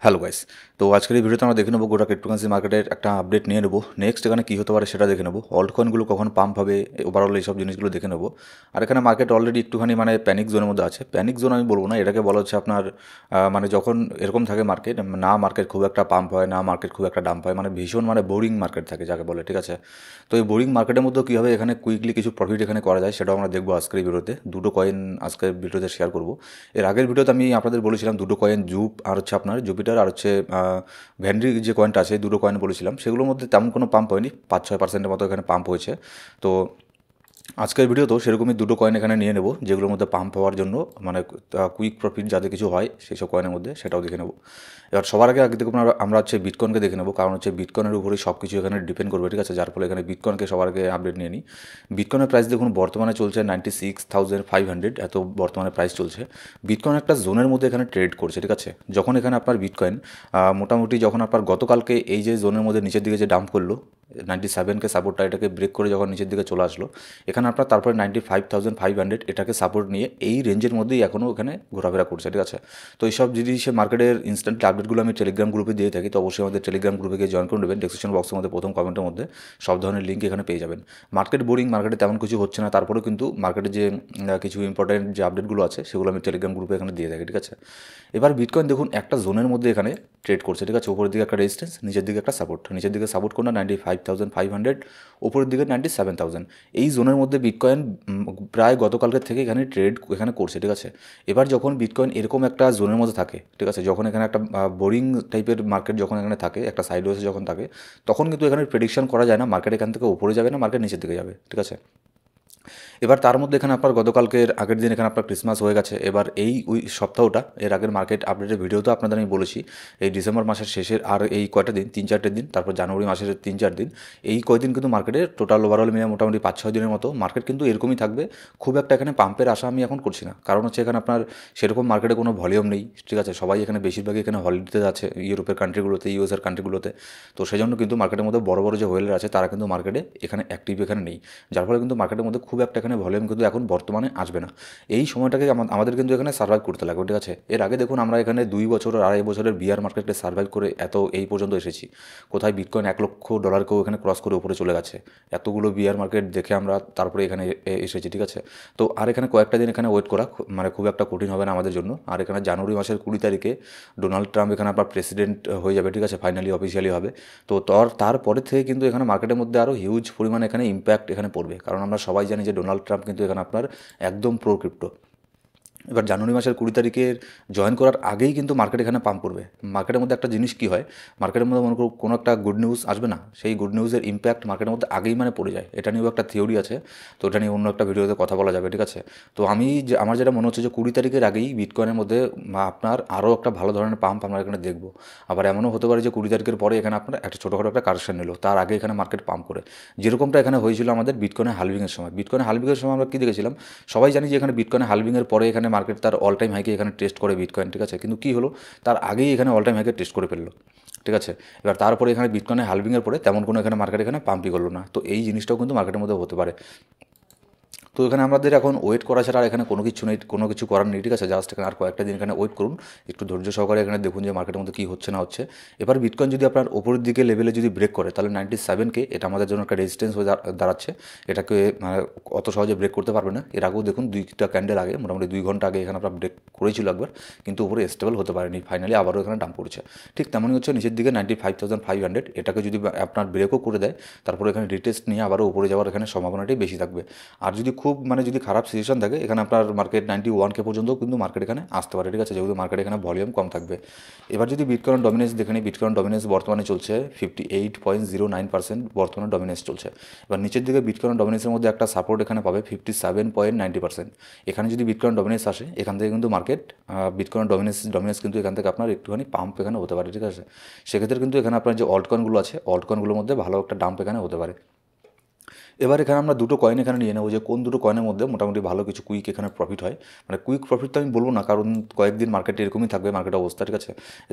Hello guys. তো আজকের এই ভিডিওতে আমরা দেখে নেবো গোটা ক্রিপ্টোকারেন্সি মার্কেটের একটা আপডেট নিয়ে নেবো। নেক্সট এখানে কী হতে পারে সেটা দেখে নেবো। অল্ট কয়েনগুলো কখন পাম্প হবে, ওভারঅল এইসব জিনিসগুলো দেখে নেবো। আর এখানে মার্কেট অলরেডি একটুখানি মানে প্যানিক জোনের মধ্যে আছে। প্যানিক জোন আমি বলবো না, এটাকে বলা হচ্ছে আপনার মানে যখন এরকম থাকে মার্কেট, না মার্কেট খুব একটা পাম্প হয়, না মার্কেট খুব একটা ডাম্প হয়, মানে ভীষণ মানে বোরিং মার্কেট থাকে যাকে বলে, ঠিক আছে। তো এই বোরিং মার্কেটের মধ্যেও কী হবে, এখানে কুইকলি কিছু প্রফিট এখানে করা যায় সেটাও আমরা দেখবো আজকের এই ভিডিওতে। দুটো কয়েন আজকের ভিডিওতে শেয়ার করবো। এর আগের ভিডিওতে আমি আপনাদের বলেছিলাম দুটো কয়েন, জুপ আর হচ্ছে আপনার জুপিটার আর হচ্ছে ভ্যান্ডি যে কয়েনটা আছে, দুটো কয়েন বলেছিলাম, সেগুলোর মধ্যে তেমন কোনো পাম্প হয়নি, 5-6% মতো এখানে পাম্প হয়েছে। তো আজকের ভিডিওতেও সেরকমই দুটো কয়েন এখানে নিয়ে নেব যেগুলোর মধ্যে পাম্প হওয়ার জন্য মানে কুইক প্রফিট যাতে কিছু হয় সেই সব কয়েনের মধ্যে, সেটাও দেখে নেব। এবার সবার আগে দেখুন আমরা হচ্ছে বিটকয়েনকে দেখে নেব, কারণ হচ্ছে বিটকয়েনের উপরেই সব কিছু এখানে ডিপেন্ড করবে, ঠিক আছে। যার ফলে এখানে বিটকয়েনকে সবার আগে আপডেট নিয়ে নিই। বিটকয়েনের প্রাইস দেখুন বর্তমানে চলছে 96,500, এত বর্তমানে প্রাইস চলছে। বিটকয়েন একটা জোনের মধ্যে এখানে ট্রেড করছে, ঠিক আছে। যখন এখানে আপনার বিটকয়েন মোটামুটি যখন আপনার গতকালকে এই যে জোনের মধ্যে নিচের দিকে যে ডাম্প করলো 97কে সাপোর্টটা, এটাকে ব্রেক করে যখন নিচের দিকে চলে আসলো, এখানে আপনার তারপরে 95,500 এটাকে সাপোর্ট নিয়ে এই রেঞ্জের মধ্যেই এখনও এখানে ঘোরাফেরা করছে, ঠিক আছে। তো এইসব জিনিসে মার্কেটের ইনস্ট্যান্ট আপডেটগুলো আমি টেলিগ্রাম গ্রুপে দিয়ে থাকি, তো অবশ্যই আমাদের টেলিগ্রাম গ্রুপে গিয়ে জয়েন করে নেবেন। ডেসক্রিপশন বক্সের মধ্যে প্রথম কমেন্টের মধ্যে সব ধরনের লিঙ্ক এখানে পেয়ে যাবেন। মার্কেট বোরিং, মার্কেটে তেমন কিছু হচ্ছে না, তারপরেও কিন্তু মার্কেটে যে কিছু ইম্পর্টেন্ট যে আপডেটগুলো আছে সেগুলো আমি টেলিগ্রাম গ্রুপে এখানে দিয়ে থাকি, ঠিক আছে। এবার বিটকয়েন দেখুন একটা জোনের মধ্যে এখানে ট্রেড করছে, ঠিক আছে। উপরের দিকে একটা রেজিস্ট্যান্স, নিচের দিকে একটা সাপোর্ট, নিচের দিকে সাপোর্ট করলো 95,500, উপরের দিকে 97,000। এই জোনের মধ্যে বিটকয়েন প্রায় গতকালকের থেকে এখানে ট্রেড এখানে করছে, ঠিক আছে। এবার যখন বিটকয়েন এরকম একটা জোনের মধ্যে থাকে, ঠিক আছে, যখন এখানে একটা বোরিং টাইপের মার্কেট যখন এখানে থাকে, একটা সাইডওয়েজে যখন থাকে, তখন কিন্তু এখানে প্রেডিকশন করা যায় না মার্কেট এখান থেকে উপরে যাবে না মার্কেট নিচের দিকে যাবে, ঠিক আছে। এবার তার মধ্যে এখানে আপনার গতকালকের আগের দিন এখানে আপনার ক্রিসমাস হয়ে গেছে। এবার এই সপ্তাহটা, এর আগের মার্কেট আপডেটের ভিডিওতে আপনাদের আমি বলেছি, এই ডিসেম্বর মাসের শেষের আর এই কয়টা দিন, 3-4 দিন, তারপর জানুয়ারি মাসের 3-4 দিন, এই কয়দিন কিন্তু মার্কেটের টোটাল ওভারঅল মিলে মোটামুটি 5-6 দিনের মতো মার্কেট কিন্তু এরকমই থাকবে। খুব একটা এখানে পাম্পের আশা আমি এখন করছি না, কারণ হচ্ছে এখানে আপনার সেরকম মার্কেটে কোনো ভলিউম নেই, ঠিক আছে। সবাই এখানে বেশিরভাগই এখানে হলিডেতে যাচ্ছে, ইউরোপের কান্ট্রিগুলোতে, ইউএসের কান্ট্রিগুলোতে। তো সেই জন্য কিন্তু মার্কেটের মধ্যে বড় বড় যে হোয়েলার আছে তারা কিন্তু মার্কেটে এখানে অ্যাক্টিভ এখানে নেই, যার ফলে কিন্তু মার্কেটের মধ্যে খুব একটা এখানে ভলিউম কিন্তু এখন বর্তমানে আসবে না। এই সময়টাকে আমাদের কিন্তু এখানে সার্ভাইভ করতে লাগবে, ঠিক আছে। এর আগে দেখুন আমরা এখানে 2 বছর 2.5 বছরের বিয়ার মার্কেটে সার্ভাইভ করে এত এই পর্যন্ত এসেছি। কোথায় বিটকয়েন $1,00,000 এখানে ক্রস করে উপরে চলে গেছে। এতগুলো বিয়ার মার্কেট দেখে আমরা তারপরে এখানে এসেছি, ঠিক আছে। তো আর এখানে কয়েকটা দিন এখানে ওয়েট করা মানে খুব একটা কঠিন হবে না আমাদের জন্য। আর এখানে জানুয়ারি মাসের 20 তারিখে ডোনাল্ড ট্রাম্প এখানে আপনার প্রেসিডেন্ট হয়ে যাবে, ঠিক আছে, ফাইনালি অফিসিয়ালি হবে। তো তারপরে থেকে কিন্তু এখানে মার্কেটের মধ্যে আরও হিউজ পরিমাণে এখানে ইম্প্যাক্ট এখানে পড়বে, কারণ আমরা সবাই জানি যে ডোনাল্ড ট্রাম্প কিন্তু এখানে আপনার একদম প্রো ক্রিপ্টো। এবার জানুয়ারি মাসের 20 তারিখের জয়েন করার আগেই কিন্তু মার্কেট এখানে পাম্প করবে। মার্কেটের মধ্যে একটা জিনিস কী হয়, মার্কেটের মধ্যে মনে করো কোনো একটা গুড নিউজ আসবে না, সেই গুড নিউজের ইম্প্যাক্ট মার্কেটের মধ্যে আগেই মানে পড়ে যায়। এটা নিয়েও একটা থিওরি আছে, তো এটা নিয়ে অন্য একটা ভিডিওতে কথা বলা যাবে, ঠিক আছে। তো আমার যেটা মনে হচ্ছে যে 20 তারিখের আগেই বিটকয়েনের মধ্যে আপনার আরও একটা ভালো ধরনের পাম্প আমরা এখানে দেখবো। আবার এমনও হতে পারে যে 20 তারিখের পরে এখানে আপনার একটা ছোটোখাটো একটা কারেকশন নিল, তার আগে এখানে মার্কেট পাম্প করে, যেরকমটা এখানে হয়েছিল আমাদের বিটকয়েনের হালভিংয়ের সময়। বিটকয়েনের হালভিংয়ের সময় আমরা কী দেখেছিলাম, সবাই জানি যে এখানে বিটকয়েনের হালভিংয়ের পরে এখানে মার্কেট তার অল টাইম হাইকে এখানে টেস্ট করে বিটকয়েন, ঠিক আছে। কিন্তু কী হলো, তার আগেই এখানে অল টাইম হাইকে টেস্ট করে ফেললো, ঠিক আছে। এবার তারপরে এখানে বিটকয়েনের হালভিংয়ের পরে তেমন কোনো এখানে মার্কেট এখানে পাম্পই করলো না। তো এই জিনিসটাও কিন্তু মার্কেটের মধ্যে হতে পারে। তো এখানে আমাদের এখন ওয়েট করা ছাড়া আর এখানে কোনো কিছু নেই, কোনো কিছু করার নেই, ঠিক আছে। জাস্ট এখানে আর কয়েকটা দিন এখানে ওয়েট করুন, একটু ধৈর্য সহকারে এখানে দেখুন যে মার্কেটের মধ্যে কী হচ্ছে না হচ্ছে। এবার বিটকয়েন যদি আপনার ওপরের দিকে লেভেলে যদি ব্রেক করে, তাহলে 97K এটা আমাদের জন্য একটা রেজিস্ট্যান্স হয়ে দাঁড়াচ্ছে। এটাকে মানে অত সহজে ব্রেক করতে পারবে না। এর আগেও দেখুন 2টা ক্যান্ডেল আগে, মোটামুটি 2 ঘন্টা আগে এখানে আপনার ব্রেক করেছিল একবার, কিন্তু উপরে স্টেবল হতে পারেনি, ফাইনালি আবারও এখানে ডাম্প করেছে। ঠিক তেমনই হচ্ছে নিচের দিকে 95,500, এটাকে যদি আপনার ব্রেকও করে দেয়, তারপরে এখানে রিটেস্ট নিয়ে আবারও উপরে যাওয়ার এখানে সম্ভাবনাটাই বেশি থাকবে। আর যদি খুব মানে যদি খারাপ সিচুয়েশন থাকে, এখানে আপনার মার্কেট 91K পর্যন্ত কিন্তু মার্কেট এখানে আসতে পারে, ঠিক আছে, যেহেতু মার্কেট এখানে ভলিউম কম থাকবে। এবার যদি বিটকয়েন ডমিনেন্স দেখে নিই, বিটকয়েন ডমিনেন্স বর্তমানে চলছে 58.09%, বর্তমানে ডমিনেন্স চলছে। এবার নিচের দিকে বিটকয়েন ডমিনেন্সের মধ্যে একটা সাপোর্ট এখানে পাবে 57.90%। এখানে যদি বিটকয়েন ডমিনেন্স আসে, এখান থেকে কিন্তু মার্কেট বিটকয়েন ডমিনেন্স কিন্তু এখান থেকে আপনার একটুখানি পাম্প এখানে হতে পারে, ঠিক আছে। সেক্ষেত্রে কিন্তু এখানে আপনার যে অল্ট কয়েনগুলো আছে, অল্ট কয়েনগুলোর মধ্যে ভালো একটা ডাম্প এখানে হতে পারে। এবার এখানে আমরা দুটো কয়েন এখানে নিয়ে নেবো যে কোন দুটো কয়েনের মধ্যে মোটামুটি ভালো কিছু কুইক এখানে প্রফিট হয়। মানে কুইক প্রফিট তো আমি বলবো না, কারণ কয়েকদিন মার্কেটে এরকমই থাকবে মার্কেট অবস্থা, ঠিক আছে।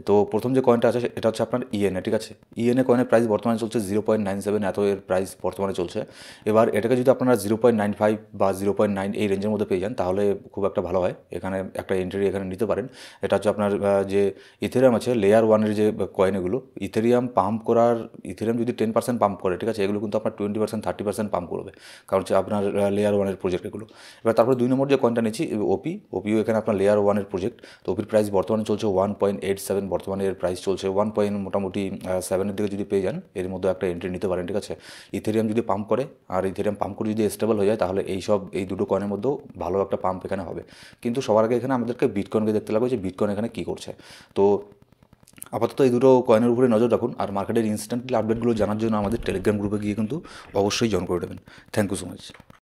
তো প্রথম যে কয়েনটা আছে এটা হচ্ছে আপনার ইএনএ, ঠিক আছে। ইএনএ কয়েনের প্রাইস বর্তমানে চলছে 0.97, এত এর প্রাইস বর্তমানে চলছে। এবার এটাকে যদি আপনারা 0.95 বা 0.9 এই রেঞ্জের মধ্যে পেয়ে যান তাহলে খুব একটা ভালো হয়, এখানে একটা এন্ট্রি এখানে নিতে পারেন। এটা হচ্ছে আপনার যে ইথেরিয়াম আছে লেয়ার ওয়ানের যে কয়েন, এগুলো ইথেরিয়াম পাম্প করার, ইথেরিয়াম যদি 10% পাম্প করে, ঠিক আছে, এগুলো কিন্তু আপনার 20% 30% পাম্প করবে, কারণ হচ্ছে আপনার লেয়ার ওয়ানের প্রজেক্ট এগুলো। এবার তারপরে 2 নম্বর যে কয়েনটা নিচ্ছি ওপিও এখানে আপনার লেয়ার ওয়ানের প্রজেক্ট। তো ওপির প্রাইস বর্তমানে চলছে 1.87, বর্তমানে এর প্রাইস চলছে 1.7-এর দিকে যদি পেয়ে যান এর মধ্যে একটা এন্ট্রি নিতে পারেন, ঠিক আছে। ইথেরিয়াম যদি পাম্প করে, আর ইথেরিয়াম পাম্প করে যদি স্টেবল হয়ে যায় তাহলে এই দুটো কয়েনের মধ্যেও ভালো একটা পাম্প এখানে হবে। কিন্তু সবার আগে এখানে আমাদেরকে বিটকয়েনকে দেখতে লাগবে যে বিটকয়েন এখানে কী করছে। তো আপাতত এই দুটো কয়েনের উপরে নজর রাখুন, আর মার্কেটের ইনস্ট্যান্টলি আপডেটগুলো জানার জন্য আমাদের টেলিগ্রাম গ্রুপে গিয়ে কিন্তু অবশ্যই জয়েন করে দেবেন। Thank you so much.